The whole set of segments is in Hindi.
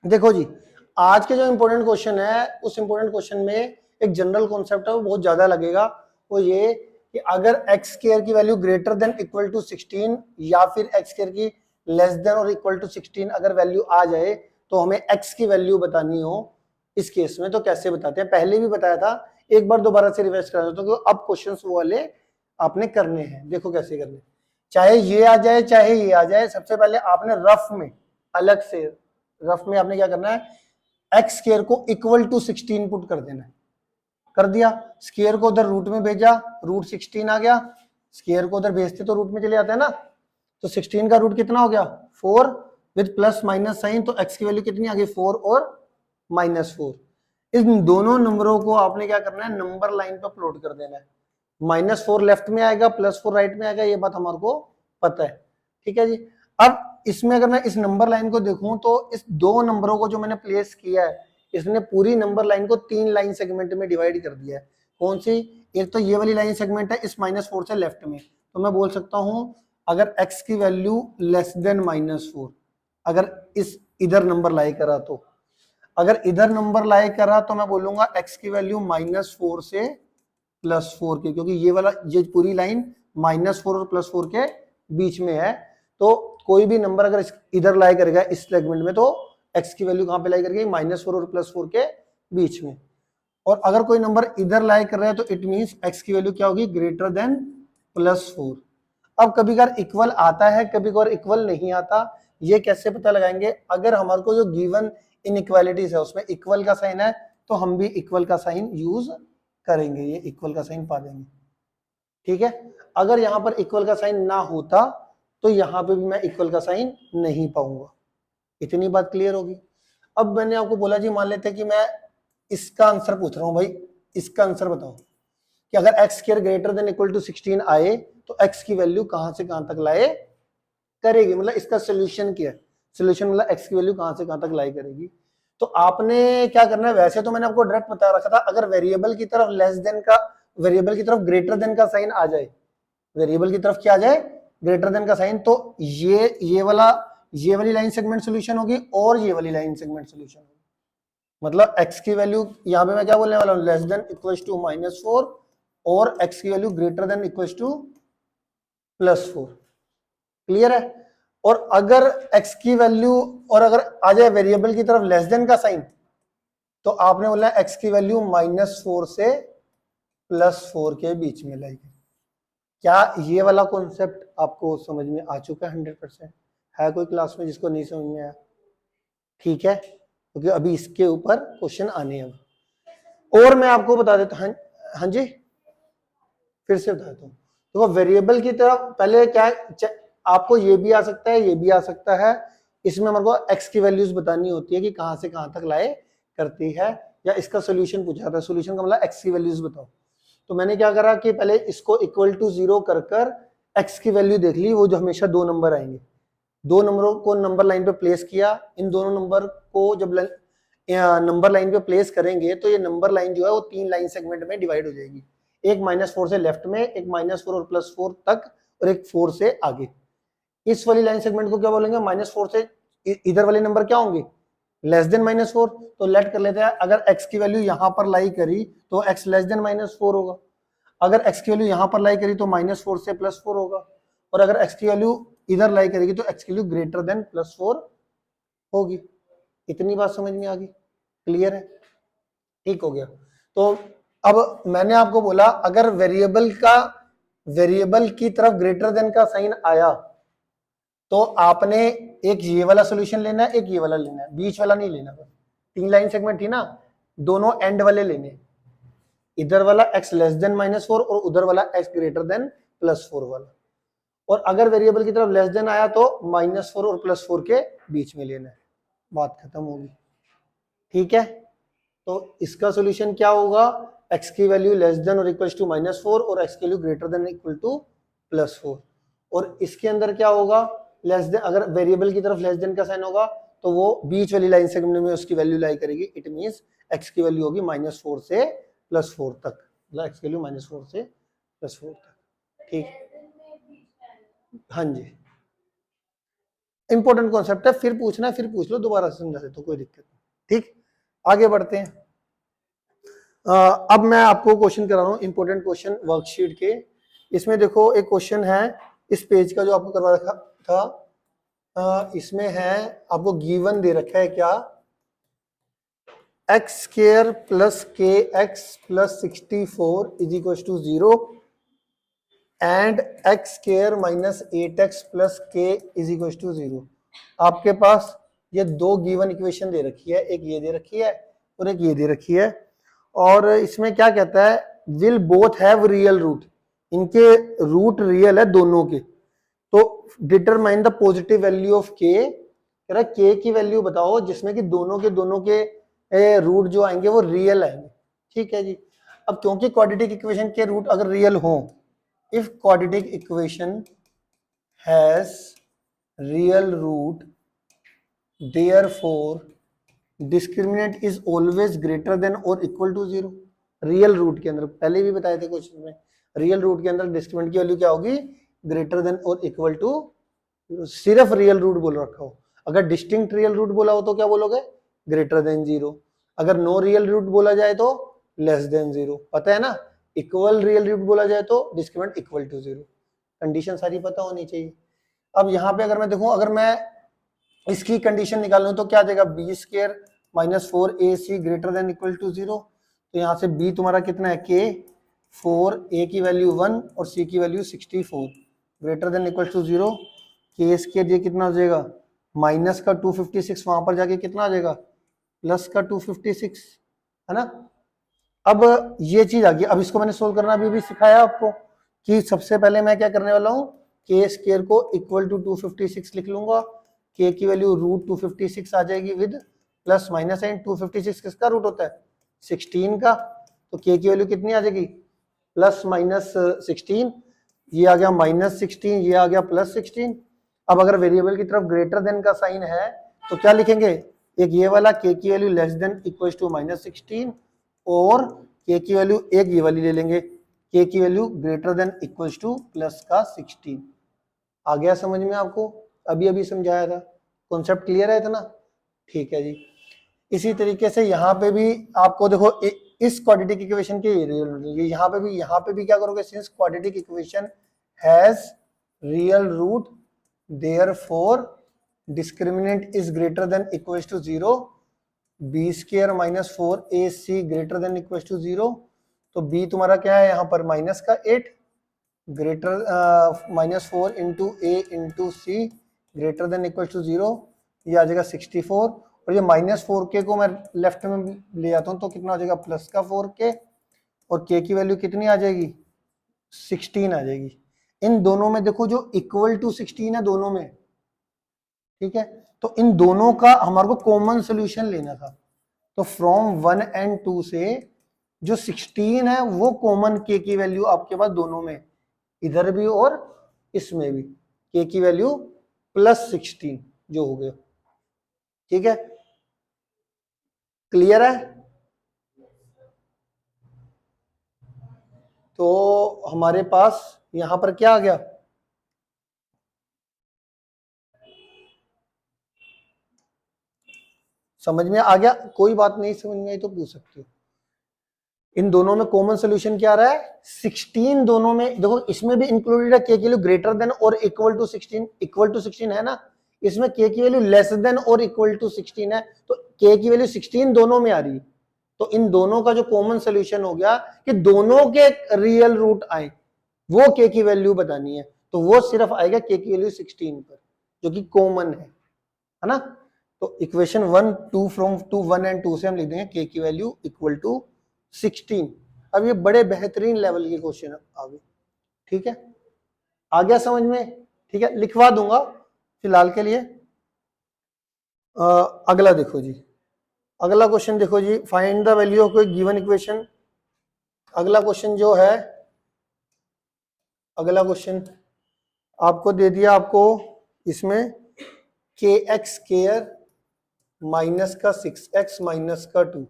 देखो जी, आज के जो इंपॉर्टेंट क्वेश्चन है उस इंपॉर्टेंट क्वेश्चन में एक जनरल कॉन्सेप्ट है वो बहुत ज्यादा लगेगा। वो ये कि अगर एक्स स्क्वायर की value greater than equal to 16 या फिर एक्स स्क्वायर की लेस देन और इक्वल टू 16 अगर वैल्यू आ जाए तो हमें एक्स की वैल्यू बतानी हो इस केस में तो कैसे बताते हैं। पहले भी बताया था, एक बार दोबारा से रिवाइज करा देता हूं तो अब क्वेश्चंस वो वाले आपने करने हैं। देखो कैसे करने, चाहे ये आ जाए चाहे ये आ जाए, सबसे पहले आपने रफ में अलग से रफ में आपने क्या करना है, एक्स स्क्वायर को इक्वल टू 16 पुट कर देना है। कर दिया, स्क्वायर को उधर रूट में भेजा, रूट 16 आ गया, स्क्वायर को उधर भेजते तो रूट में चले जाता है ना, तो 16 का रूट कितना हो गया 4 विद प्लस माइनस साइन, तो एक्स की वैल्यू कितनी आ गई 4 और -4। इन दोनों नंबरों को आपने क्या करना है, नंबर लाइन पर प्लॉट कर देना है। -4 लेफ्ट में आएगा, +4 राइट में आएगा, ये बात हमारे को पता है। ठीक है जी। अब इसमें अगर मैं इस नंबर लाइन को देखूं तो इस दो नंबरों को जो मैंने प्लेस किया है, इसने पूरी नंबर लाइन को 3 लाइन सेगमेंट में डिवाइड कर दिया है। कौन सी, एक तो ये वाली लाइन सेगमेंट है इस -4 से लेफ्ट में, तो मैं बोल सकता हूं अगर x की वैल्यू लेस देन -4, अगर इस इधर नंबर लाई करा तो, अगर इधर नंबर लाई करा तो मैं बोलूंगा x की वैल्यू -4 से +4 के, क्योंकि ये वाला ये पूरी लाइन -4 और +4 के बीच में है। तो कोई भी नंबर अगर इधर लाई करेगा इस सेगमेंट में तो x की वैल्यू कहां पे लाई करेगी, -4 और +4 के बीच में। और अगर कोई नंबर इधर लाई कर रहा है तो इट मींस x की वैल्यू क्या होगी, ग्रेटर देन +4। अब कभी कभार इक्वल आता है, कभी कभार इक्वल नहीं आता। ये कैसे पता लगाएंगे, अगर हमारे को जो गिवन इनइक्वालिटीज है उसमें इक्वल का साइन है तो हम भी इक्वल का साइन यूज करेंगे, ये इक्वल का साइन पा देंगे। ठीक है, अगर यहां पर इक्वल का साइन ना होता तो यहां पे भी मैं इक्वल का साइन नहीं पाऊंगा। इतनी बात क्लियर होगी। अब मैंने आपको बोला जी, मान लेते हैं कि मैं इसका आंसर पूछ रहा हूं भाई, इसका आंसर बताओ कि अगर x square greater than equal to 16 आए तो एक्स की वैल्यू कहां से कहां तक लाए करेगी, मतलब इसका सोल्यूशन क्या है। सोल्यूशन मतलब एक्स की वैल्यू कहां से कहां तक लाई करेगी। तो आपने क्या करना है, वैसे तो मैंने आपको डायरेक्ट बता रखा था, अगर वेरिएबल की तरफ लेस देन का, वेरिएबल की तरफ ग्रेटर देन का साइन आ जाए, वेरिएबल की तरफ क्या आ जाए, ग्रेटर देन का साइन, तो ये वाला, ये वाली लाइन सेगमेंट सोल्यूशन होगी और ये वाली लाइन सेगमेंट सोल्यूशन होगी। मतलब x की वैल्यू यहां पे मैं क्या बोलने वाला हूं, लेस देन इक्वल टू -4 और x की value greater than equal to +4। Clear है। और अगर x की वैल्यू, और अगर आ जाए वेरिएबल की तरफ लेस देन का साइन, तो आपने बोला x की वैल्यू -4 से +4 के बीच में लाएगी। क्या ये वाला कॉन्सेप्ट आपको समझ में आ चुका है 100%? है कोई क्लास में जिसको नहीं समझ में आया? ठीक है, क्योंकि अभी इसके ऊपर क्वेश्चन आने हैं। और मैं आपको बता देता हूं, हाँ जी फिर से बता देता हूं। तो वेरिएबल की तरफ पहले क्या, आपको ये भी आ सकता है, ये भी आ सकता है। इसमें हमारे को एक्स की वैल्यूज बतानी होती है कि कहां से कहां तक लाए करती है, या इसका सोल्यूशन पूछा था, सोल्यूशन का मतलब एक्स की वैल्यूज बताओ। तो मैंने क्या करा कि पहले इसको इक्वल टू 0 कर कर एक्स की वैल्यू देख ली, वो जो हमेशा दो नंबर आएंगे, दो नंबरों को नंबर लाइन पे प्लेस किया। इन दोनों नंबर को जब नंबर लाइन पे प्लेस करेंगे तो ये नंबर लाइन जो है वो 3 लाइन सेगमेंट में डिवाइड हो जाएगी, एक -4 से लेफ्ट में, एक -4 और +4 तक, और एक 4 से आगे। इस वाली लाइन सेगमेंट को क्या बोलेंगे, -4 से इधर वाले नंबर क्या होंगे, लेस देन -4। तो लेट कर लेते हैं, अगर x की वैल्यू यहां पर लाई करी तो x लेस देन -4 होगा, अगर x की वैल्यू यहां पर लाई करी तो -4 से +4 होगा, और अगर x की वैल्यू इधर लाई करेगी तो x की वैल्यू ग्रेटर देन +4 होगी। इतनी बात समझ में आ गई, क्लियर है, ठीक हो गया। तो अब मैंने आपको बोला अगर वेरिएबल का, वेरिएबल की तरफ ग्रेटर देन का साइन आया तो आपने एक ये वाला सॉल्यूशन लेना है, एक ये वाला लेना है, बीच वाला नहीं लेना। बस 3 लाइन सेगमेंट थी ना, दोनों एंड वाले लेने, इधर वाला x लेस देन -4 और उधर वाला x ग्रेटर देन +4 वाला। और अगर वेरिएबल की तरफ लेस देन आया तो -4 और +4 के बीच में लेना है, बात खत्म होगी। ठीक है, तो इसका सॉल्यूशन क्या होगा, x की वैल्यू लेस देन और इक्वल टू -4 और x की value greater than equal to +4। और इसके अंदर क्या होगा, लेस देन, अगर वेरिएबल की तरफ लेस देन का साइन होगा तो वो बीच वाली लाइन सेगमेंट में उसकी वैल्यू लाई करेगी। इट मींस x की वैल्यू होगी -4 से +4 तक, मतलब x की वैल्यू -4 से +4 तक। ठीक, हाँ जी। इंपॉर्टेंट कॉन्सेप्ट है, फिर पूछना है फिर पूछ लो, दोबारा से समझा देता हूं, कोई दिक्कत नहीं। ठीक, आगे बढ़ते हैं। अब मैं आपको क्वेश्चन करा रहा हूँ, इंपॉर्टेंट क्वेश्चन वर्कशीट के। इसमें देखो एक क्वेश्चन है इस पेज का जो आपको करवा रखा था, इसमें है आपको गिवन दे रखा है क्या, x square plus k x plus 64 is equal to 0 and x square minus 8x plus k is equal to 0। आपके पास ये दो गिवन इक्वेशन दे रखी है, एक ये दे रखी है और एक ये दे रखी है, और इसमें क्या कहता है, will both have real root, इनके रूट रियल है दोनों के, तो determine the positive value of k, कह रहा है के की वैल्यू बताओ जिसमें कि दोनों के रूट जो आएंगे वो रियल आएंगे। ठीक है जी। अब क्योंकि क्वाड्रेटिक इक्वेशन के रूट अगर रियल हो, if quadratic equation has real root therefore discriminant is always greater than और इक्वल टू 0। रियल रूट के अंदर पहले भी बताए थे क्वेश्चन में, रियल रूट के अंदर डिस्क्रिमिनेंट की वैल्यू क्या होगी, ग्रेटर देन और इक्वल टू, सिर्फ रियल रूट बोल रखा हो। अगर डिस्टिंक्ट रियल रूट बोला हो तो क्या बोलोगे, ग्रेटर देन 0। अगर नो रियल रूट बोला जाए तो लेस देन 0, पता है ना। इक्वल रियल रूट बोला जाए तो डिस्क्रिमिनेंट इक्वल टू 0, कंडीशन सारी पता होनी चाहिए। अब यहाँ पे अगर मैं देखूं, अगर मैं इसकी कंडीशन निकालूं तो क्या देगा, B square minus 4ac greater than equal to 0। तो यहाँ से b तुम्हारा कितना है, k 4, a की वैल्यू 1 और c की value 64 greater than equal to 0। k square ये कितना हो जाएगा, माइनस का 256, वहां पर जाके कितना आ जाएगा, प्लस का 256, है ना। अब ये चीज आ गई। अब इसको मैंने सोल्व करना अभी भी सिखाया आपको कि सबसे पहले मैं क्या करने वाला हूँ, के स्क्वायर को इक्वल टू 256 लिख लूंगा, के की वैल्यू रूट 256 आ जाएगी विद प्लस माइनस एंड 256 किसका रूट होता है, 16 का, तो के की वैल्यू कितनी आ जाएगी, प्लस माइनस 16, ये आ गया माइनस 16, ये आ गया प्लस 16। अब अगर वेरिएबल की तरफ ग्रेटर देन का साइन है तो क्या लिखेंगे, एक ये वाला के की value less than equal to minus 16 और के की वैल्यू एक ये वाली ले लेंगे, के की value greater than equal two plus का 16। आ गया समझ में आपको, अभी अभी समझाया था, कॉन्सेप्ट क्लियर है इतना, ठीक है जी। इसी तरीके से यहाँ पे भी आपको देखो इस क्वाड्रेटिक इक्वेशन के यहाँ पे भी क्या करोगे, since quadratic equation has real root therefore discriminant is greater than equal to 0, B square minus 4ac greater than equal to 0। तो b तुम्हारा क्या है यहाँ पर, माइनस का 8 greater minus 4 into A into C greater than equal to 0, ये आ जाएगा 64, और ये माइनस 4k को मैं लेफ्ट में ले आता हूँ तो कितना आ जाएगा, प्लस का 4k, और k की वैल्यू कितनी आ जाएगी, 16 आ जाएगी। इन दोनों में देखो जो इक्वल टू 16 है दोनों में, ठीक है, तो इन दोनों का हमारे को कॉमन सोल्यूशन लेना था। तो फ्रॉम 1 एंड 2 से जो 16 है वो कॉमन k की वैल्यू आपके पास दोनों में, इधर भी और इसमें भी, k की वैल्यू प्लस 16 जो हो गया, ठीक है, क्लियर है। तो हमारे पास यहां पर क्या आ गया, समझ में आ गया, कोई बात नहीं समझ में आई तो पूछ सकते हो। इन दोनों में कॉमन सोल्यूशन क्या आ रहा है, 16 दोनों में, देखो इसमें भी इंक्लूडेड है के की वैल्यू ग्रेटर देन और इक्वल टू 16, इक्वल टू 16 है ना, इसमें के की वैल्यू लेस देन और इक्वल टू 16 है, तो के की वैल्यू 16 दोनों में आ रही है। तो इन दोनों का जो कॉमन सोल्यूशन हो गया कि दोनों के रियल रूट आए, वो के की वैल्यू बतानी है, तो वो सिर्फ आएगा के की वैल्यू 16 पर, जो कि कॉमन है ना। तो इक्वेशन 1 2 फ्रॉम 2 1 एंड 2 से हम लिख देंगे के की वैल्यू इक्वल टू 16। अब ये बड़े बेहतरीन लेवल के क्वेश्चन आ गए, ठीक है, आ गया समझ में, ठीक है, लिखवा दूंगा फिलहाल के लिए। अगला देखो जी, अगला क्वेश्चन देखो जी, फाइंड द वैल्यू ऑफ कोई गिवन इक्वेशन। अगला क्वेश्चन जो है, अगला क्वेश्चन आपको दे दिया, आपको इसमें के एक्स स्क्वायर माइनस का 6x माइनस का 2,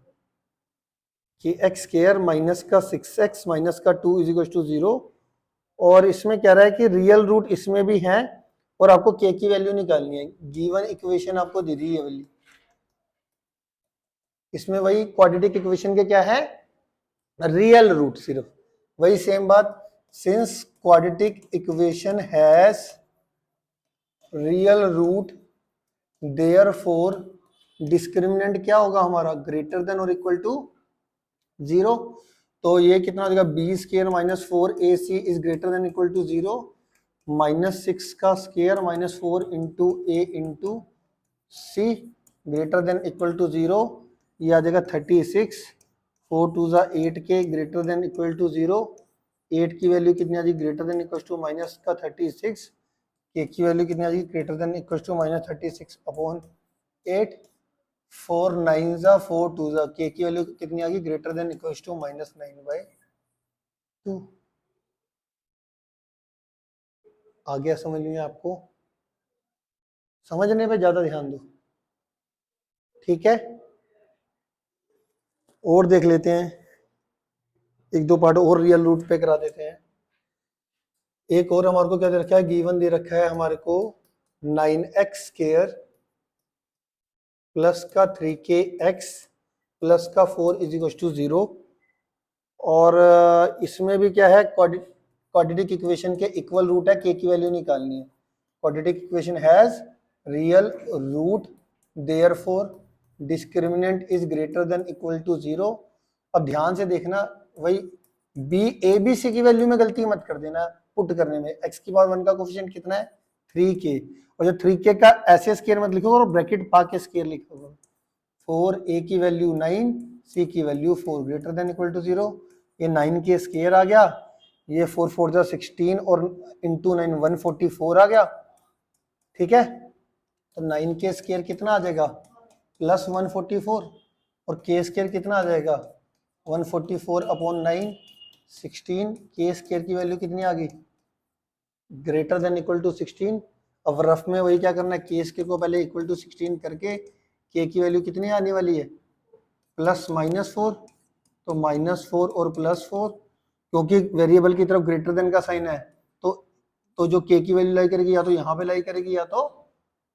के एक्स स्क्वायर माइनस का 6x माइनस का 2 इज इक्वल टू 0, और इसमें कह रहा है कि रियल रूट इसमें भी है और आपको के की वैल्यू निकालनी है। गिवन इक्वेशन आपको दे दी है वाली, इसमें वही क्वाड्रेटिक इक्वेशन के क्या है, रियल रूट, सिर्फ वही सेम बात। Since quadratic equation has real root therefore discriminant क्या होगा हमारा, ग्रेटर देन और इक्वल टू 0। तो ये कितना हो जाएगा, B square minus 4ac is greater than equal to 0, -6 का square -4 into A into C greater than equal to 0। ये आ जाएगा 36, 4 2 जा 8 के ग्रेटर देन इक्वल टू 0। 8 की वैल्यू कितनी आ जाएगी, greater than equal to minus का 36, के की वैल्यू कितनी आ जाएगी, greater than equal to -36 upon 8। 4 9 जा 4 2 जा, के की वैल्यू कितनी आ गई, ग्रेटर देन इक्वल टू -9/2। आ गया समझ में आपको, समझने पे ज्यादा ध्यान दो, ठीक है। और देख लेते हैं, एक दो पार्ट और रियल रूट पे करा देते हैं। एक और हमारे को क्या दे रखा है, गिवन दे रखा है हमारे को 9x स्क्वायर प्लस का 3kx प्लस का 4 इज इक्वल टू 0। और इसमें भी क्या है, क्वाड्रेटिक इक्वेशन के इक्वल रूट है, के की वैल्यू निकालनी है। Quadratic equation has real root therefore discriminant is greater than equal to 0। अब ध्यान से देखना, वही a b c की वैल्यू में गलती मत कर देना पुट करने में। x की पावर 1 का कोफिशिएंट कितना है, 3k, और जो 3k का ऐसे स्क्वायर मत लिखोगे और ब्रैकेट पा के स्क्वायर लिखोगे। 4 a की वैल्यू 9, c की value 4 greater than equal to 0। ये 9 के स्क्वायर आ गया, ये 4 4 जा 16 और इंटू 9 144 आ गया, ठीक है। तो 9 के स्क्वायर कितना आ जाएगा, प्लस 144, और के स्क्वायर कितना आ जाएगा, 144 अपॉन 9 16। के स्क्वायर की वैल्यू कितनी आ गई, ग्रेटर देन इक्वल टू 16। अब रफ में वही क्या करना है, के स्क्वायर को पहले इक्वल टू 16 करके के की वैल्यू कितनी आने वाली है, प्लस -4। तो -4 और +4, क्योंकि वेरिएबल की तरफ ग्रेटर देन का साइन है, तो जो के की वैल्यू लाई करेगी या तो यहाँ पे लाई करेगी या तो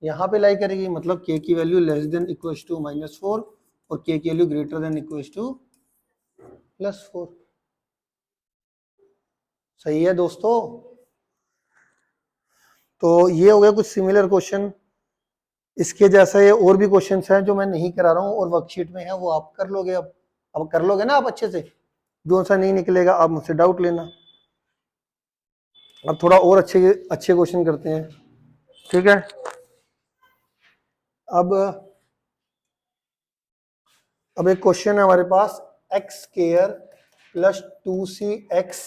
यहाँ पे लाई करेगी, मतलब के की value less than equal to -4 और के की value greater than equal to +4। सही है दोस्तों। तो ये हो गया कुछ सिमिलर क्वेश्चन। इसके जैसा ये और भी क्वेश्चंस हैं जो मैं नहीं करा रहा हूँ और वर्कशीट में है, वो आप कर लोगे। अब कर लोगे ना आप अच्छे से, जो सा नहीं निकलेगा आप मुझसे डाउट लेना। अब थोड़ा और अच्छे अच्छे क्वेश्चन करते हैं, ठीक है। अब एक क्वेश्चन है हमारे पास, X square plus 2cx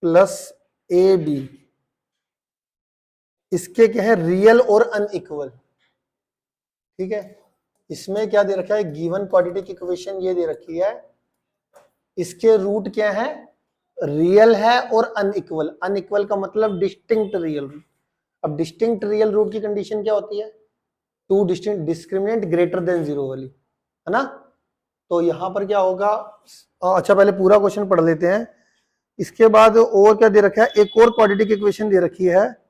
plus ab, इसके क्या है, रियल और अनइक्वल, ठीक है। इसमें क्या दे रखा है, गिवन क्वाड्रेटिक इक्वेशन ये दे रखी है, इसके रूट क्या है, रियल है और अनइक्वल। अनइक्वल का मतलब डिस्टिंक्ट रियल रूट। अब डिस्टिंक्ट रियल रूट की कंडीशन क्या होती है, two distinct discriminant greater than 0 वाली, है ना। तो यहां पर क्या होगा, अच्छा पहले पूरा क्वेश्चन पढ़ लेते हैं। इसके बाद और क्या दे रखा है, एक और क्वाड्रेटिक इक्वेशन दे रखी है।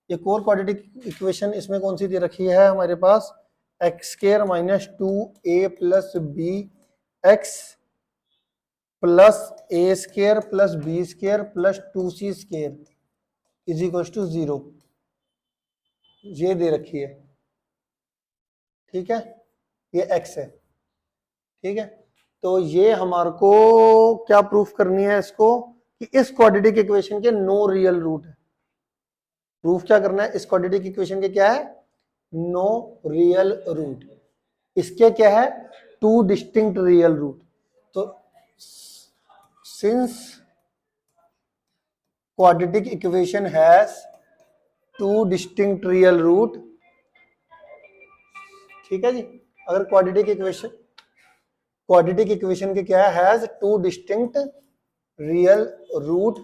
एक और क्वाड्रेटिक इक्वेशन इसमें कौन सी दे रखी है हमारे पास, X square minus 2a plus B X plus A square plus B square plus 2c square is equal to 0, ये दे रखी है, ठीक है। ये x है, ठीक है। तो ये हमारे को क्या प्रूफ करनी है इसको, कि इस क्वाड्रेटिक इक्वेशन के नो रियल रूट है। प्रूफ क्या करना है, इस क्वाड्रेटिक इक्वेशन के क्या है, नो रियल रूट। इसके क्या है, टू डिस्टिंक्ट रियल रूट। तो since quadratic equation has two distinct real root, ठीक है जी। अगर क्वाड्रेटिक इक्वेशन के क्या है, has two distinct real root,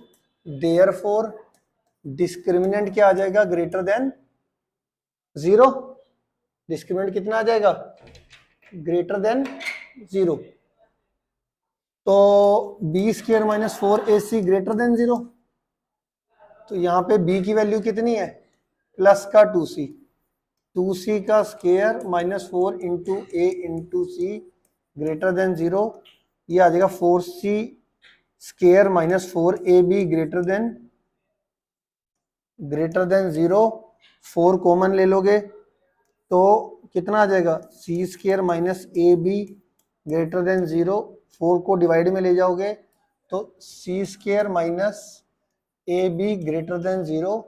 therefore discriminant क्या आ जाएगा, ग्रेटर देन 0। डिस्क्रिमिनेंट कितना आ जाएगा, ग्रेटर देन 0। तो B square -4ac greater than 0। तो यहाँ पे b की वैल्यू कितनी है, प्लस का 2c, 2c का square minus 4 into A into C greater than 0, ये आ जाएगा 4c square minus 4ab greater than 0। 4 common ले लोगे तो कितना आ जाएगा, C square minus A B greater than 0। 4 को डिवाइड में ले जाओगे तो C square minus A B greater than 0,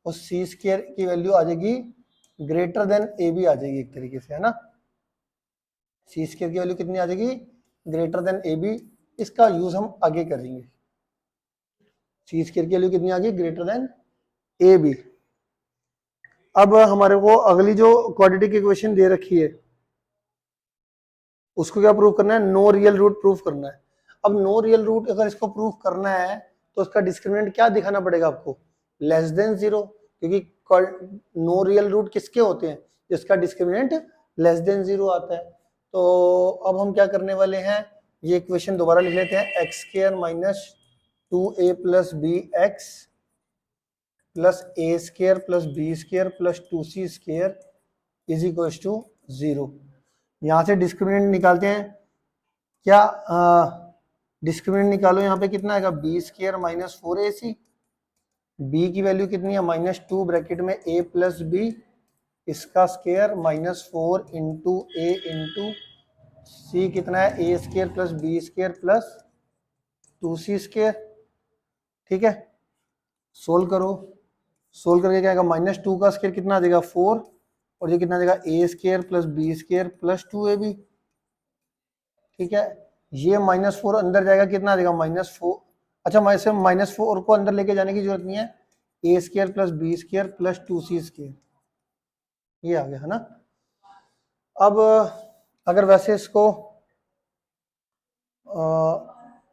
और सी स्क्वायर की वैल्यू आ जाएगी ग्रेटर देन ए बी आ जाएगी एक तरीके से, है ना। सी स्क्वायर की वैल्यू कितनी आ जाएगी, ग्रेटर देन ए बी। इसका यूज हम आगे करेंगे। सी स्क्वायर की वैल्यू कितनी आ गई, ग्रेटर देन ए बी। अब हमारे को अगली जो क्वाड्रेटिक इक्वेशन दे रखी है उसको क्या प्रूव करना है, नो रियल रूट प्रूव करना है। अब नो रियल रूट अगर इसको प्रूव करना है तो उसका डिस्क्रिमिनेंट क्या दिखाना पड़ेगा आपको, लेस देन 0, क्योंकि नो रियल रूट किसके होते हैं, जिसका डिस्क्रिमिनेंट लेस देन 0 आता है। तो अब हम क्या करने वाले हैं, ये इक्वेशन दोबारा लिख लेते हैं, X square minus 2a plus B X plus A square plus B square plus 2c square is equal to 0। यहाँ से डिस्क्रिमिनेंट निकालते हैं, क्या डिस्क्रिमिनेंट निकालो, यहाँ पे कितना आएगा, B square minus 4ac, B की वैल्यू कितनी है -2 ब्रैकेट में a प्लस बी, इसका square -4 into A into C कितना है, A square plus B square plus 2c square. ठीक है, सोल्व करो, सोल्व करके क्या आएगा, -2 का स्क्वायर कितना आ जाएगा 4, और ये कितना आ जाएगा A square plus B square plus 2ab। ठीक है, ये -4 अंदर जाएगा, कितना आ जाएगा -4, अच्छा -4 को अंदर लेके जाने की जरूरत नहीं है, A square plus B square plus 2c square, ये आ गया, है ना। अब अगर वैसे इसको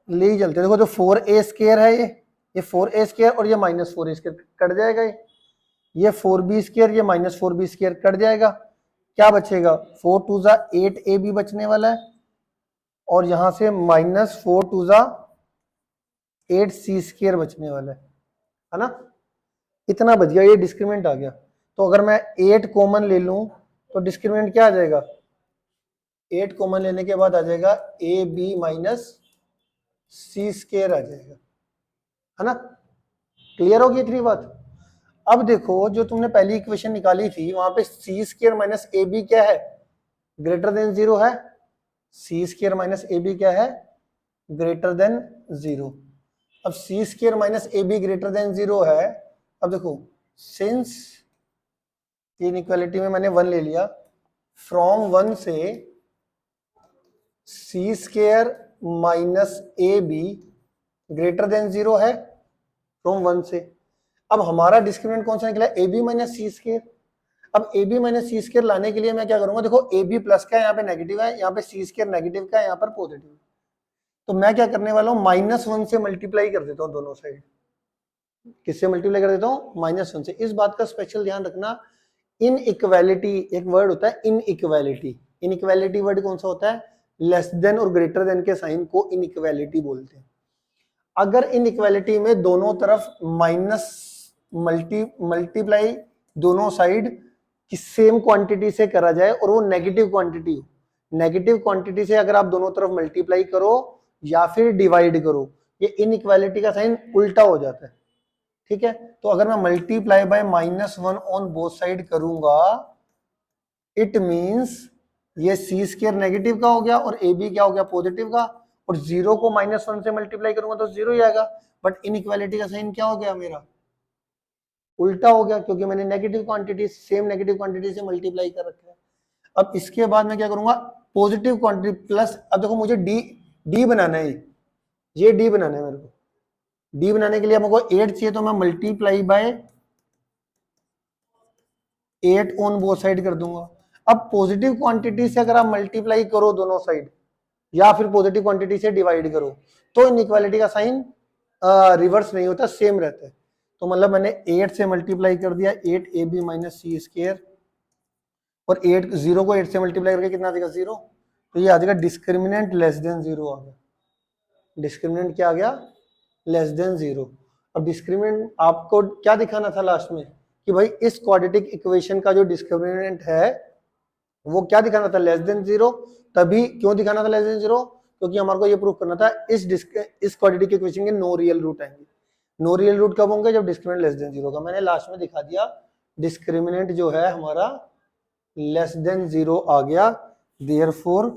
ले ही चलते, देखो जो 4a स्क्वायर है, ये 4a स्क्वायर और ये -4a स्क्वायर कट जाएगा, ये 4b स्क्वायर, ये -4b स्क्वायर कट जाएगा, क्या बचेगा, 4 2 जा 8ab बचने वाला है, और यहां से -4 2 जा 8c स्क्वायर बचने वाला है ना। इतना बच गया, ये डिस्क्रिमिनेंट आ गया। तो अगर मैं 8 कॉमन ले लूं तो डिस्क्रिमिनेंट क्या आ जाएगा, 8 कॉमन लेने के बाद आ जाएगा A B minus C square आ जाएगा, है ना। क्लियर होगी इतनी बात। अब देखो जो तुमने पहली इक्वेशन निकाली थी वहां पे C square minus A B क्या है, ग्रेटर देन 0 है, C square minus A B क्या है, ग्रेटर देन 0। अब C square minus A B greater than 0 है, अब देखो सिंस इनइक्वालिटी में मैंने 1 ले लिया, फ्रॉम 1 से C square minus A B greater than 0 है, फ्रॉम 1 से। अब हमारा डिस्क्रिमिनेंट कौन सा निकला, A B minus C square. अब A B minus C square लाने के लिए मैं क्या करूंगा, देखो ए बी प्लस का यहाँ पे नेगेटिव है, यहाँ पे सी स्क्वायर नेगेटिव का है, यहाँ पर पॉजिटिव है, तो मैं क्या करने वाला हूँ, -1 से मल्टीप्लाई कर देता हूँ दोनों साइड। किससे मल्टीप्लाई कर देता हूँ, -1 से। इस बात का स्पेशल ध्यान रखना, इन इक्वालिटी एक वर्ड होता है, इन इक्वालिटी, इन इक्वालिटी वर्ड कौन सा होता है, लेस देन और ग्रेटर देन के साइन को इन इक्वालिटी बोलते हैं। अगर इन इक्वालिटी में दोनों तरफ माइनस मल्टीप्लाई दोनों साइड की सेम क्वांटिटी से करा जाए और वो नेगेटिव क्वांटिटी हो, नेगेटिव क्वांटिटी से अगर आप दोनों तरफ मल्टीप्लाई करो या फिर डिवाइड करो, ये इनइक्वालिटी का साइन उल्टा हो जाता है। ठीक है, तो अगर मैं multiply by -1 on both side करूंगा, इट मींस ये सी स्क्वायर नेगेटिव का हो गया और ए बी क्या हो गया, पॉजिटिव का, और 0 को -1 से मल्टीप्लाई करूंगा तो 0 ही आएगा, बट इनइक्वालिटी का साइन क्या हो गया, मेरा उल्टा हो गया, क्योंकि मैंने negative quantity same negative quantity से मल्टीप्लाई कर रखा है। अब इसके बाद मैं क्या करूंगा, पॉजिटिव क्वांटिटी प्लस, अब देखो मुझे डी बनाना है, ये डी बनाना है मेरे को। डी बनाने के लिए हमको 8 चाहिए, तो मैं multiply by 8 on both side कर दूंगा। अब पॉजिटिव क्वांटिटी से अगर आप मल्टीप्लाई करो दोनों साइड, या फिर पॉजिटिव क्वांटिटी से डिवाइड करो, तो इनइक्वालिटी का साइन रिवर्स नहीं होता, सेम रहता है। तो मतलब मैंने 8 से मल्टीप्लाई कर दिया, 8ab माइनस सी स्क्वायर, और 8 0 को 8 से मल्टीप्लाई करके कितना आ जाएगा, 0। तो ये आ जाएगा डिस्क्रिमिनेंट लेस देन 0 आ गया। डिस्क्रिमिनेंट क्या आ गया, लेस देन 0। अब डिस्क्रिमिनेंट आपको क्या दिखाना था लास्ट में, कि भाई इस क्वाड्रेटिक इक्वेशन का जो डिस्क्रिमिनेंट है वो क्या दिखाना था, लेस देन जीरो। तभी क्यों दिखाना था लेस देन जीरो, क्योंकि हमारे को ये प्रूव करना था इस क्वाड्रेटिक इक्वेशन के नो रियल रूट आएंगे। नो रियल रूट कब होंगे, जब डिस्क्रिमिनेंट लेस देन जीरो का। मैंने लास्ट में दिखा दिया, डिस्क्रिमिनेंट जो है हमारा लेस देन जीरो आ गया, therefore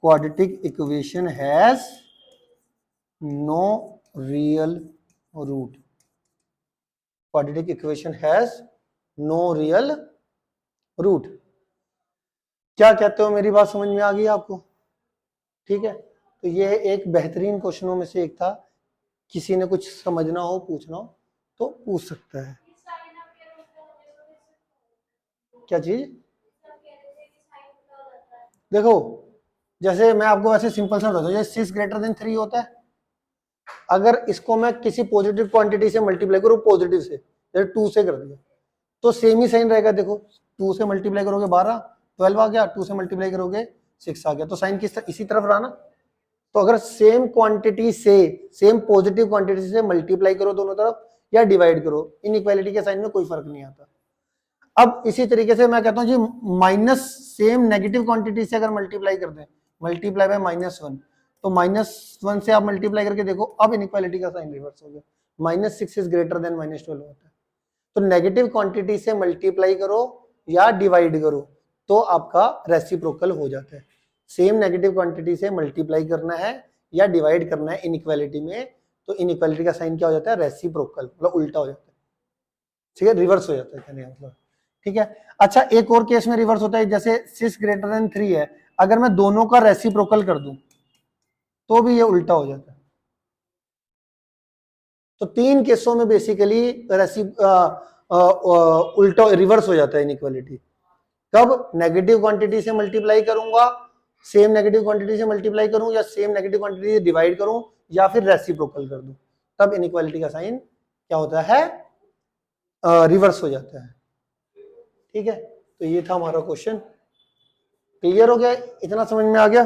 quadratic equation has no real root. Quadratic equation has no real root. क्या कहते हो, मेरी बात समझ में आ गई आपको? ठीक है, तो ये एक बेहतरीन क्वेश्चनों में से एक था। किसी ने कुछ समझना हो, पूछना हो तो पूछ सकता है। क्या चीज? देखो, जैसे मैं आपको वैसे सिंपल सा बताता हूँ, जैसे 6 ग्रेटर देन 3 होता है, अगर इसको मैं किसी पॉजिटिव क्वांटिटी से मल्टीप्लाई करूँ, पॉजिटिव से, जैसे 2 से कर दिया, तो सेम ही साइन रहेगा। देखो 2 से मल्टीप्लाई करोगे 12, 12 आ गया, 2 से मल्टीप्लाई करोगे 6 आ गया, तो साइन किस इसी तरफ रहा ना। तो अगर सेम क्वांटिटी से, सेम पॉजिटिव क्वांटिटी से मल्टीप्लाई करो दोनों तरफ या डिवाइड करो, इनइक्वालिटी के साइन में कोई फर्क नहीं आता। अब इसी तरीके से मैं कहता हूं जी, माइनस सेम नेगेटिव क्वांटिटी से अगर मल्टीप्लाई कर दें, मल्टीप्लाई बाय -1, तो -1 से आप मल्टीप्लाई करके देखो, अब इनइक्वालिटी का साइन रिवर्स हो गया। -6 इज ग्रेटर देन -12 होता है। तो नेगेटिव क्वांटिटी से मल्टीप्लाई करो या डिवाइड करो तो आपका रेसिप्रोकल हो जाता है। सेम नेगेटिव क्वांटिटी से मल्टीप्लाई करना है या डिवाइड करना है इनइक्वालिटी में, तो इनइक्वालिटी का साइन क्या हो जाता है, रेसिप्रोकल, मतलब उल्टा हो जाता है। ठीक है, रिवर्स हो जाता है कहने का मतलब। ठीक है, अच्छा एक और केस में रिवर्स होता है, जैसे 6 ग्रेटर देन 3 है, अगर मैं दोनों का रेसिप्रोकल कर दूं तो भी ये उल्टा हो जाता है। तो 3 केसों में बेसिकली उल्टा रिवर्स हो जाता है इनइक्वालिटी। कब? नेगेटिव क्वांटिटी से मल्टीप्लाई करूंगा, सेम नेगेटिव क्वांटिटी से मल्टीप्लाई करूं, या सेम नेगेटिव क्वांटिटी से डिवाइड करूं, या फिर रेसिप्रोकल कर दूं, तब इनइक्वालिटी का साइन क्या होता है, रिवर्स हो जाता है। ठीक है, तो ये था हमारा क्वेश्चन। क्लियर हो गया? इतना समझ में आ गया?